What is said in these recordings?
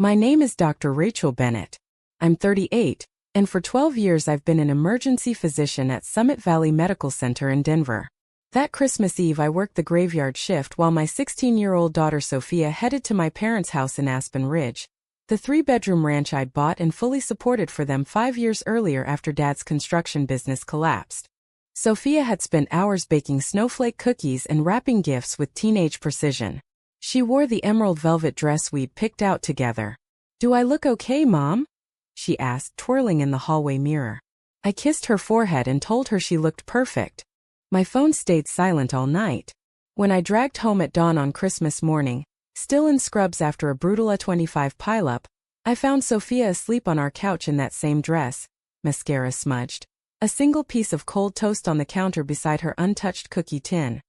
My name is Dr. Rachel Bennett. I'm 38, and for 12 years I've been an emergency physician at Summit Valley Medical Center in Denver. That Christmas Eve I worked the graveyard shift while my 16-year-old daughter Sophia headed to my parents' house in Aspen Ridge, the 3-bedroom ranch I'd bought and fully supported for them 5 years earlier after Dad's construction business collapsed. Sophia had spent hours baking snowflake cookies and wrapping gifts with teenage precision. She wore the emerald velvet dress we'd picked out together. "Do I look okay, Mom?" she asked, twirling in the hallway mirror. I kissed her forehead and told her she looked perfect. My phone stayed silent all night. When I dragged home at dawn on Christmas morning, still in scrubs after a brutal A25 pileup, I found Sophia asleep on our couch in that same dress, mascara smudged, a single piece of cold toast on the counter beside her untouched cookie tin.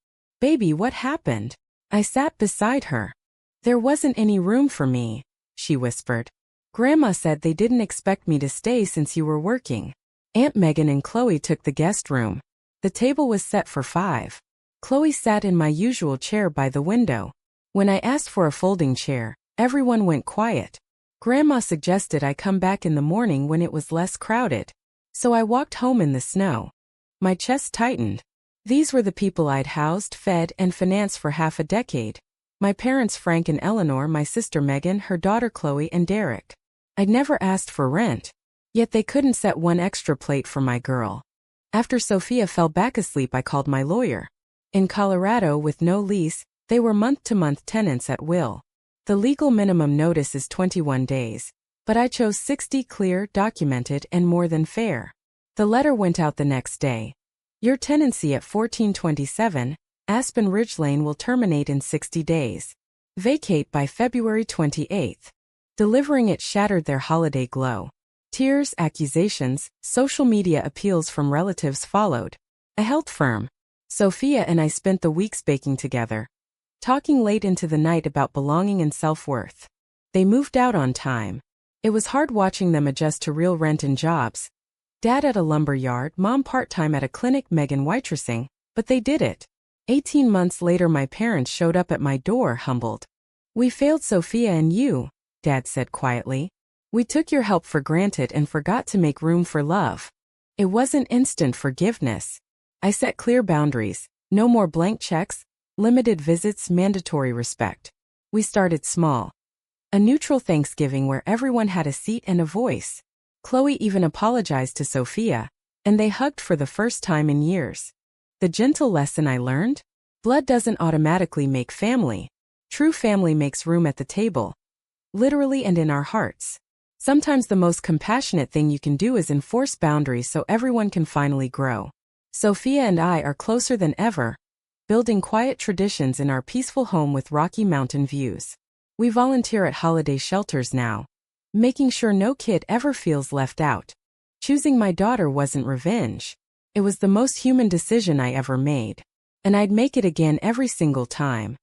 "Baby, what happened?" I sat beside her. "There wasn't any room for me," she whispered. "Grandma said they didn't expect me to stay since you were working. Aunt Megan and Chloe took the guest room. The table was set for 5. Chloe sat in my usual chair by the window. When I asked for a folding chair, everyone went quiet. Grandma suggested I come back in the morning when it was less crowded. So I walked home in the snow. My chest tightened. These were the people I'd housed, fed, and financed for half a decade. My parents Frank and Eleanor, my sister Megan, her daughter Chloe, and Derek. I'd never asked for rent. Yet they couldn't set one extra plate for my girl. After Sophia fell back asleep, I called my lawyer. In Colorado, with no lease, they were month-to-month tenants at will. The legal minimum notice is 21 days. But I chose 60, clear, documented, and more than fair. The letter went out the next day. Your tenancy at 1427 Aspen Ridge Lane will terminate in 60 days. Vacate by February 28th. Delivering it shattered their holiday glow. Tears, accusations, social media appeals from relatives followed. A health firm. Sophia and I spent the weeks baking together, talking late into the night about belonging and self-worth. They moved out on time. It was hard watching them adjust to real rent and jobs. Dad at a lumber yard, Mom part-time at a clinic, Megan waitressing, but they did it. 18 months later my parents showed up at my door, humbled. "We failed Sophia and you," Dad said quietly. "We took your help for granted and forgot to make room for love." It wasn't instant forgiveness. I set clear boundaries, no more blank checks, limited visits, mandatory respect. We started small. A neutral Thanksgiving where everyone had a seat and a voice. Chloe even apologized to Sophia, and they hugged for the first time in years. The gentle lesson I learned? Blood doesn't automatically make family. True family makes room at the table. Literally and in our hearts. Sometimes the most compassionate thing you can do is enforce boundaries so everyone can finally grow. Sophia and I are closer than ever, building quiet traditions in our peaceful home with Rocky Mountain views. We volunteer at holiday shelters now, making sure no kid ever feels left out. Choosing my daughter wasn't revenge. It was the most human decision I ever made. And I'd make it again every single time.